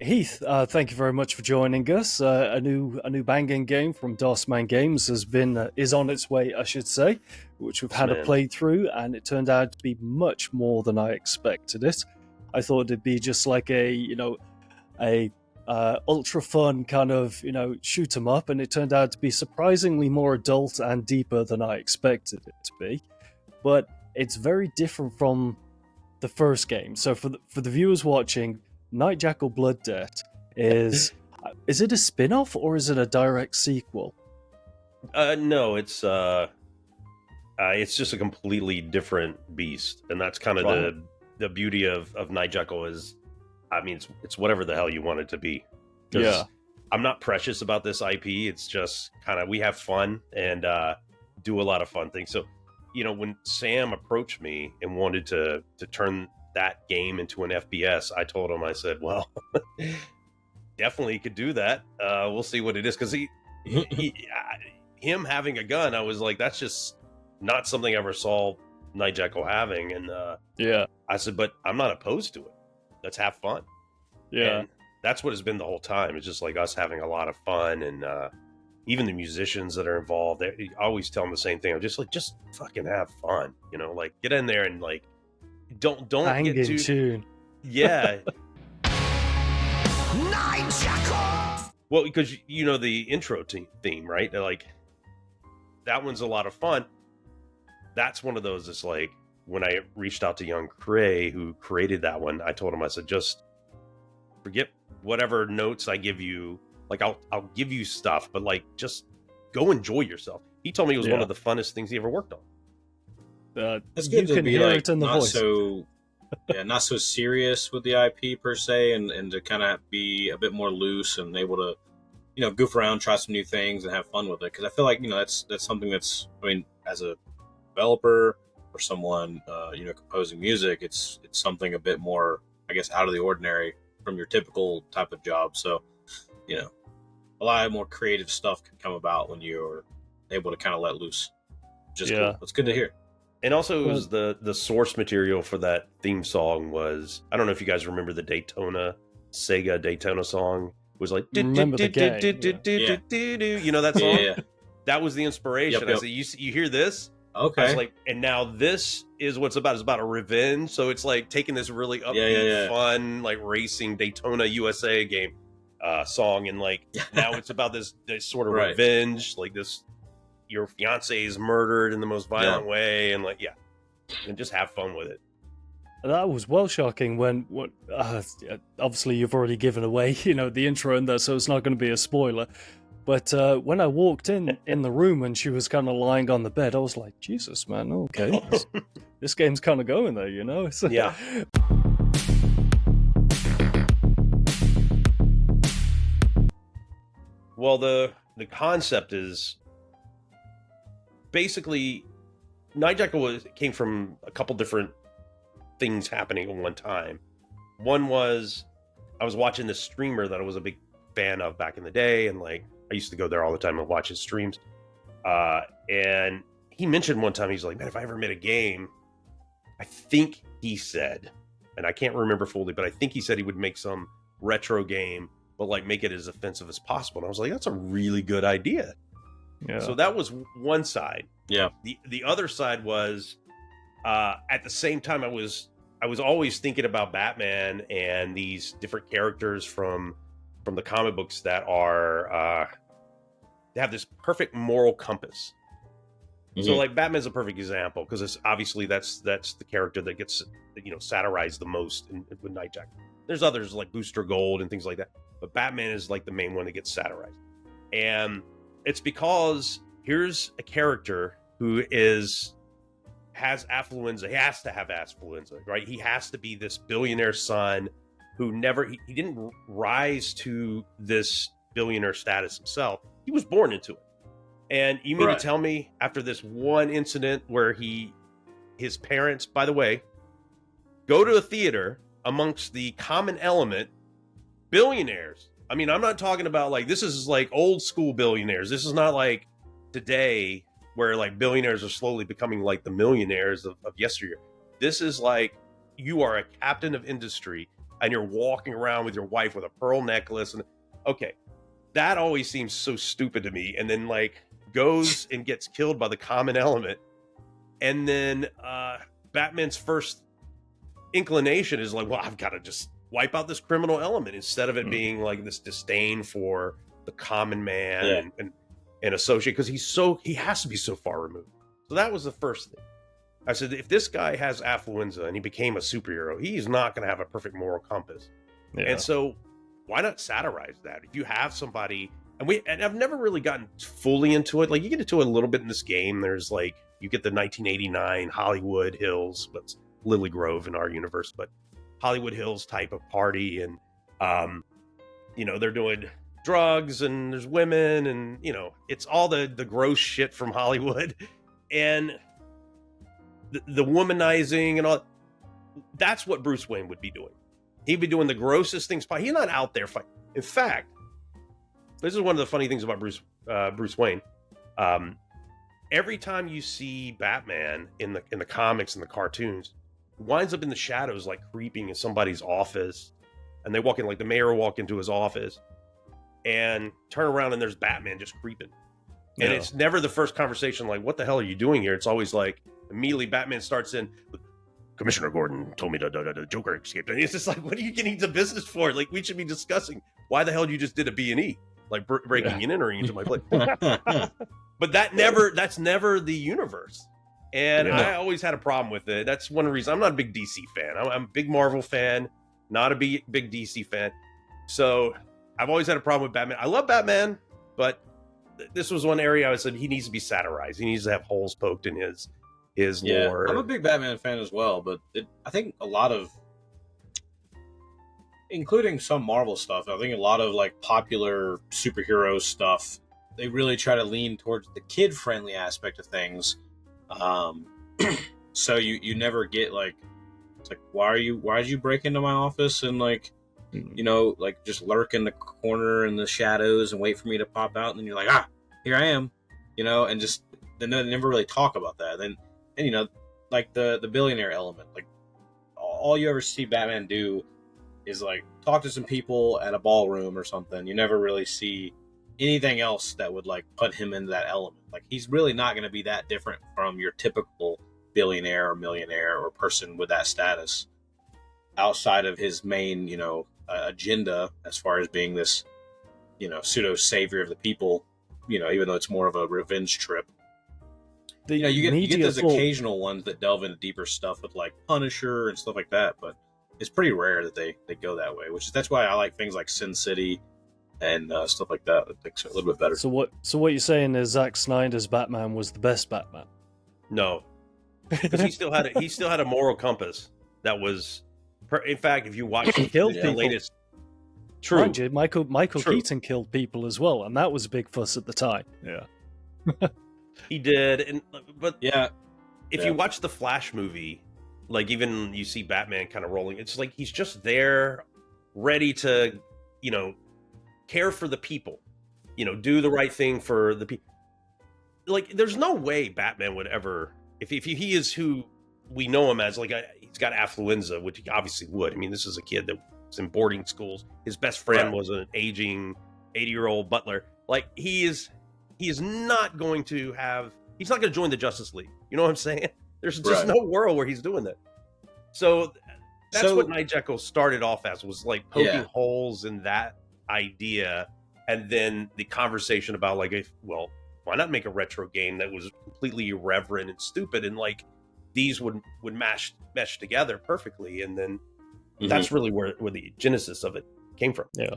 Heath, thank you very much for joining us. A new banging game from DOSMan Games is on its way, I should say, which we've had a Man. playthrough, and it turned out to be much more than I expected it. I thought it'd be just like a ultra fun kind of shoot 'em up, and it turned out to be surprisingly more adult and deeper than I expected it to be. But it's very different from the first game. So for the viewers watching, Night Jackal Blood Debt is it a spin-off or is it a direct sequel? No, it's just a completely different beast, and that's kind of Right. the beauty of Night Jackal is, I mean, it's whatever the hell you want it to be. 'Cause Yeah. I'm not precious about this IP. It's just kind of we have fun and do a lot of fun things. So, when Sam approached me and wanted to turn that game into an FPS, I told him, I said, well, definitely could do that. We'll see what it is. Because him having a gun, I was like, that's just not something I ever saw Night Jackal having. And Yeah. I said, but I'm not opposed to it. Let's have fun. Yeah. And that's what it's been the whole time. It's just like us having a lot of fun. And even the musicians that are involved, I always tell them the same thing. I'm just like, just fucking have fun. Like get in there and like, don't Hang get in too tune. yeah. Night Jackal! Well, because the intro theme, right? Like that one's a lot of fun. That's one of those that's like when I reached out to young Cray, who created that one, I told him, I said, just forget whatever notes I give you. Like I'll give you stuff, but like just go enjoy yourself. He told me it was one of the funnest things he ever worked on. It's You good to can be hear like it in the not voice. so not so serious with the IP per se, and to kind of be a bit more loose and able to goof around, try some new things, and have fun with it. Because I feel like that's something that's, I mean, as a developer or someone composing music, it's something a bit more, I guess, out of the ordinary from your typical type of job. So a lot more creative stuff can come about when you're able to kind of let loose. Just cool. It's good to hear. And also, it was the source material for that theme song was, I don't know if you guys remember the Sega Daytona song. It was like, Remember the game, you know that song? Yeah. That was the inspiration. Yep. I said, you hear this? Okay. I was like, and now this is what's about. It's about a revenge. So it's like taking this really upbeat, fun, like racing Daytona USA game song, and like now it's about this sort of revenge, like this. Your fiance is murdered in the most violent way, and like, and just have fun with it. That was well shocking when obviously you've already given away, the intro in there, so it's not going to be a spoiler. But when I walked in the room and she was kind of lying on the bed, I was like, Jesus, man, okay. This game's kind of going there, So, Yeah. Well, the concept is basically Night Jackal came from a couple different things happening at one time. One was I was watching this streamer that I was a big fan of back in the day, and like I used to go there all the time and watch his streams. And he mentioned one time, he's like, man, if I ever made a game, I think he said, and I can't remember fully, but I think he said he would make some retro game, but like make it as offensive as possible. And I was like, that's a really good idea. Yeah. So that was one side. Yeah. The other side was at the same time I was always thinking about Batman and these different characters from the comic books that are they have this perfect moral compass. Mm-hmm. So like Batman's a perfect example because it's obviously that's the character that gets satirized the most with Night Jackal. There's others like Booster Gold and things like that, but Batman is like the main one that gets satirized. And it's because here's a character who has affluenza. He has to have affluenza, right? He has to be this billionaire son who he didn't rise to this billionaire status himself. He was born into it. And you mean to tell me after this one incident where his parents, by the way, go to a theater amongst the common element, billionaires. I mean, I'm not talking about like, this is like old school billionaires. This is not like today where like billionaires are slowly becoming like the millionaires of yesteryear. This is like, you are a captain of industry and you're walking around with your wife with a pearl necklace. And okay, that always seems so stupid to me. And then like goes and gets killed by the common element. And then Batman's first inclination is like, well, I've got to just wipe out this criminal element instead of it being like this disdain for the common man and associate, because he has to be so far removed. So that was the first thing. I said, if this guy has affluenza and he became a superhero, he's not going to have a perfect moral compass. Yeah. And so why not satirize that? If you have somebody, and I've never really gotten fully into it. Like you get into it a little bit in this game. There's like, you get the 1989 Hollywood Hills, but it's Lily Grove in our universe, but Hollywood Hills type of party. And, they're doing drugs and there's women and, it's all the gross shit from Hollywood. And the womanizing and all, that's what Bruce Wayne would be doing. He'd be doing the grossest things. He's not out there fighting. In fact, this is one of the funny things about Bruce Wayne. Every time you see Batman in the comics and the cartoons, he winds up in the shadows, like creeping in somebody's office, and they walk in, like the mayor will walk into his office and turn around and there's Batman just creeping. And it's never the first conversation like, what the hell are you doing here? It's always like, immediately Batman starts in, Commissioner Gordon told me the Joker escaped. And it's just like, what are you getting into business for? Like, we should be discussing why the hell you just did a B&E, like breaking and entering into my place. But that's never the universe. And I always had a problem with it. That's one reason I'm not a big DC fan. I'm a big Marvel fan, not a big DC fan. So I've always had a problem with Batman. I love Batman, but this was one area I said he needs to be satirized. He needs to have holes poked in his lore. I'm a big Batman fan as well, but I think a lot of, including some Marvel stuff, I think a lot of like popular superhero stuff, they really try to lean towards the kid-friendly aspect of things. So you never get like, it's like, why did you break into my office and like, like just lurk in the corner in the shadows and wait for me to pop out, and then you're like, here I am, and just they never really talk about that. And like the billionaire element, like all you ever see Batman do is like talk to some people at a ballroom or something. You never really see anything else that would like put him into that element. Like he's really not going to be that different from your typical billionaire or millionaire or person with that status outside of his main, agenda as far as being this, pseudo savior of the people, even though it's more of a revenge trip. You get those occasional ones that delve into deeper stuff with like Punisher and stuff like that, but it's pretty rare that they go that way, that's why I like things like Sin City and stuff like that. It makes it a little bit better. So what you're saying is Zack Snyder's Batman was the best Batman? No, because he still had a moral compass that was. In fact, if you watch the latest, true, mind you, Michael Keaton killed people as well, and that was a big fuss at the time. Yeah, he did, but if you watch the Flash movie, like even you see Batman kind of rolling, it's like he's just there, ready to, care for the people, do the right thing for the people. Like, there's no way Batman would ever, if he is who we know him as, like he's got affluenza, which he obviously would. I mean, this is a kid that was in boarding schools. His best friend was an aging 80-year-old butler. Like he is not going to have. He's not going to join the Justice League. You know what I'm saying? There's just no world where he's doing that. So that's what Night Jackal started off as, was like poking holes in that idea, and then the conversation about like, why not make a retro game that was completely irreverent and stupid, and like these would mesh together perfectly, and then that's really where the genesis of it came from. Yeah.